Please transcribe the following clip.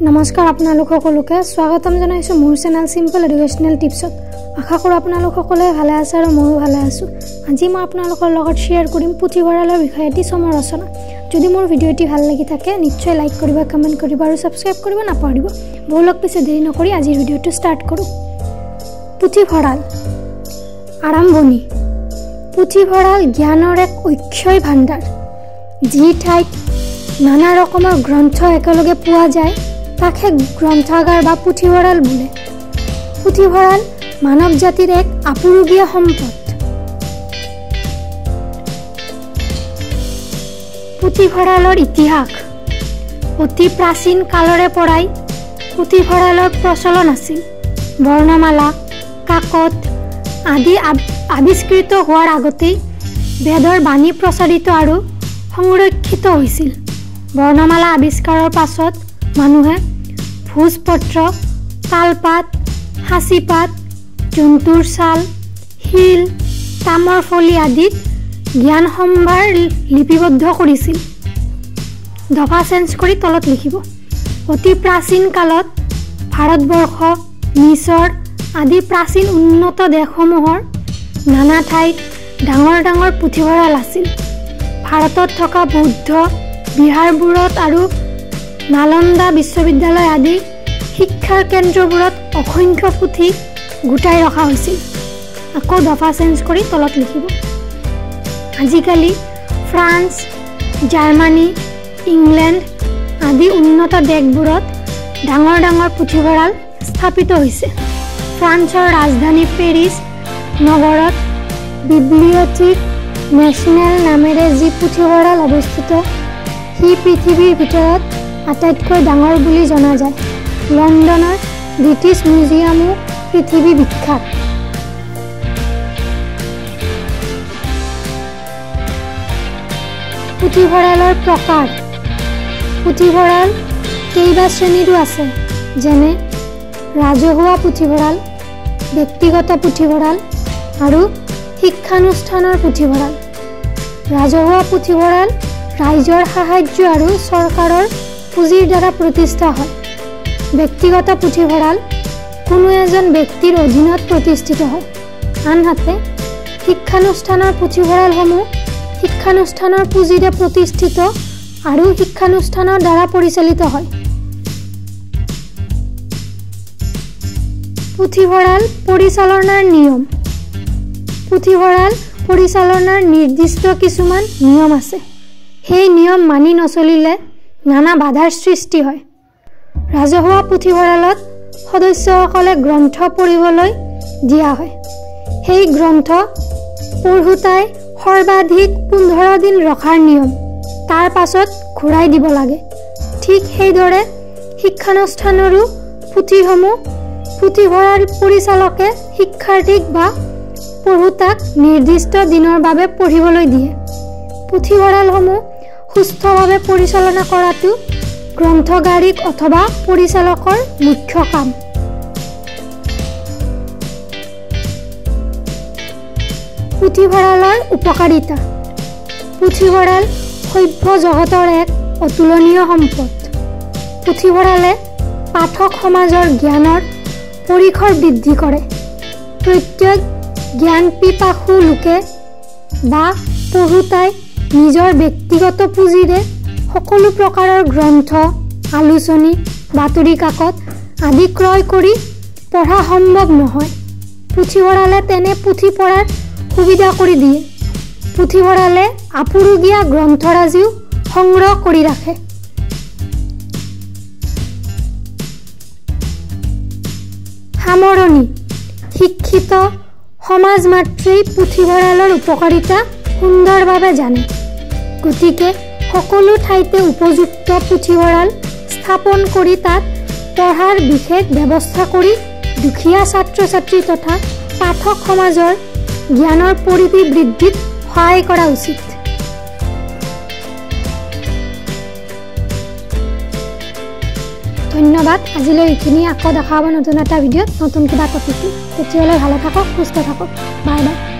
নমস্কাৰ আপোনালোক সকলোকে স্বাগতম জনাইছো মোৰ চেনেল সিম্পল এডুকেশনাল টিপছত। আশা কৰো আপোনালোক সকলোৱে ভালে আছে আৰু ময়ো ভালে আছো। আজি মই আপোনালোকৰ লগত শ্বেয়াৰ কৰিম পুথিভঁৰালৰ বিষয়ে এটি সমালোচনা। যদি মোৰ ভিডিঅ'টি ভাল লাগি থাকে নিশ্চয় লাইক কৰিব, কমেন্ট কৰিব আৰু সাবস্ক্ৰাইব কৰিব নাপাহৰিব। বহুলক পিছে দেৰি নকৰি আজিৰ ভিডিঅ'টো ষ্টাৰ্ট কৰো। পুথিভঁৰাল আৰম্ভণি। পুথিভঁৰাল জ্ঞানৰ এক অক্ষয় ভাণ্ডাৰ, যি ঠাইত নানা ৰকমৰ গ্ৰন্থ একেলগে পোৱা যায় তাকে গ্ৰন্থাগাৰ বা পুথিভঁৰাল বোলে। পুথিভঁৰাল মানৱ জাতিৰ এক আপুৰুগীয়া সম্পদ। পুথিভঁৰালৰ ইতিহাস। অতি প্ৰাচীন কালৰে পৰাই পুথিভঁৰালৰ প্ৰচলন আছিল। বৰ্ণমালা, কাকত আদি আৱিষ্কৃত হোৱাৰ আগতেই বেদৰ বাণী প্ৰচাৰিত আৰু সংৰক্ষিত হৈছিল। বৰ্ণমালা আৱিষ্কাৰৰ পাছত মানুহে ভোজপত্ৰ, তালপাত, সাঁচিপাত, জন্তুৰ ছাল, শিল, তামৰ ফলি আদিত জ্ঞান সম্ভাৰ লিপিবদ্ধ কৰিছিল। দফা চেঞ্জ কৰি তলত লিখিব। অতি প্ৰাচীন কালত ভাৰতবৰ্ষ, মিছৰ আদি প্ৰাচীন উন্নত দেশসমূহৰ নানা ঠাইত ডাঙৰ ডাঙৰ পুথিভঁৰাল আছিল। ভাৰতত থকা বৌদ্ধ বিহাৰবোৰত আৰু নালন্দা বিশ্ববিদ্যালয় আদি শিক্ষাৰ কেন্দ্ৰবোৰত অসংখ্য পুথি গোটাই ৰখা হৈছিল। আকৌ দফা চেঞ্জ কৰি তলত লিখিব। আজিকালি ফ্ৰান্স, জাৰ্মানী, ইংলেণ্ড আদি উন্নত দেশবোৰত ডাঙৰ ডাঙৰ পুথিভঁৰাল স্থাপিত হৈছে। ফ্ৰান্সৰ ৰাজধানী পেৰিছ নগৰত বিব্লিঅথেক নেশ্যনেল নামেৰে যি পুথিভঁৰাল অৱস্থিত, সি পৃথিৱীৰ ভিতৰত আটাইতকৈ ডাঙৰ বুলি জনা যায়। লণ্ডনৰ ব্ৰিটিছ মিউজিয়ামো পৃথিৱী বিখ্যাত। পুথিভঁৰালৰ প্ৰকাৰ। পুথিভঁৰাল কেইবা শ্ৰেণীৰো আছে, যেনে ৰাজহুৱা পুথিভঁৰাল, ব্যক্তিগত পুথিভঁৰাল আৰু শিক্ষানুষ্ঠানৰ পুথিভঁৰাল। ৰাজহুৱা পুথিভঁৰাল ৰাইজৰ সাহায্য আৰু চৰকাৰৰ পুঁজিৰ দ্বাৰা প্ৰতিষ্ঠা হয়। ব্যক্তিগত পুথিভঁৰাল কোনো এজন ব্যক্তিৰ অধীনত প্ৰতিষ্ঠিত হয়। আনহাতে শিক্ষানুষ্ঠানৰ পুথিভঁৰালসমূহ শিক্ষানুষ্ঠানৰ পুঁজিৰে প্ৰতিষ্ঠিত আৰু শিক্ষানুষ্ঠানৰ দ্বাৰা পৰিচালিত হয়। পুথিভঁৰাল পৰিচালনাৰ নিয়ম। পুথিভঁৰাল পৰিচালনাৰ নিৰ্দিষ্ট কিছুমান নিয়ম আছে। সেই নিয়ম মানি নচলিলে নানা বাধাৰ সৃষ্টি হয়। ৰাজহুৱা পুথিভঁৰালত সদস্যসকলে গ্ৰন্থ পঢ়িবলৈ দিয়া হয়। সেই গ্ৰন্থ পঢ়োতাই সৰ্বাধিক 15 দিন ৰখাৰ নিয়ম, তাৰ পাছত ঘূৰাই দিব লাগে। ঠিক সেইদৰে শিক্ষানুষ্ঠানৰো পুথিসমূহ পুথিভঁৰাল পৰিচালকে শিক্ষাৰ্থীক বা পঢ়োতাক নিৰ্দিষ্ট দিনৰ বাবে পঢ়িবলৈ দিয়ে। পুথিভঁৰালসমূহ সুস্থভাৱে পৰিচালনা কৰাটো গ্ৰন্থগাৰিক অথবা পৰিচালকৰ মুখ্য কাম। পুথিভঁৰালৰ উপকাৰিতা। পুথিভঁৰাল সভ্য জগতৰ এক অতুলনীয় সম্পদ। পুথিভঁৰালে পাঠক সমাজৰ জ্ঞানৰ পৰিসৰ বৃদ্ধি কৰে। প্ৰত্যেক জ্ঞান পিপাসু লোকে বা পঢ়োতাই নিজৰ ব্যক্তিগত পুঁজিৰে সকলো প্ৰকাৰৰ গ্ৰন্থ, আলোচনী, বাতৰি কাকত আদি ক্ৰয় কৰি পঢ়া সম্ভৱ নহয়। পুথিভঁৰালে তেনে পুথি পঢ়াৰ সুবিধা কৰি দিয়ে। পুথিভঁৰালে আপুৰুগীয়া গ্ৰন্থৰাজিও সংগ্ৰহ কৰি ৰাখে। সামৰণি। শিক্ষিত সমাজ মাত্ৰেই পুথিভঁৰালৰ উপকাৰিতা সুন্দৰভাৱে জানে। গতিকে সকলো ঠাইতে উপযুক্ত পুথিভঁৰাল স্থাপন কৰি তাত পঢ়াৰ বিশেষ ব্যৱস্থা কৰি দুখীয়া ছাত্ৰ ছাত্ৰী তথা পাঠক সমাজৰ জ্ঞানৰ পৰিধি বৃদ্ধিত সহায় কৰা উচিত। ধন্যবাদ। আজিলৈ এইখিনি। আকৌ দেখা হ'ব নতুন এটা ভিডিঅ'ত নতুন কিবা টপিক। তেতিয়ালৈ ভালে থাকক, সুস্থ থাকক। Bye bye.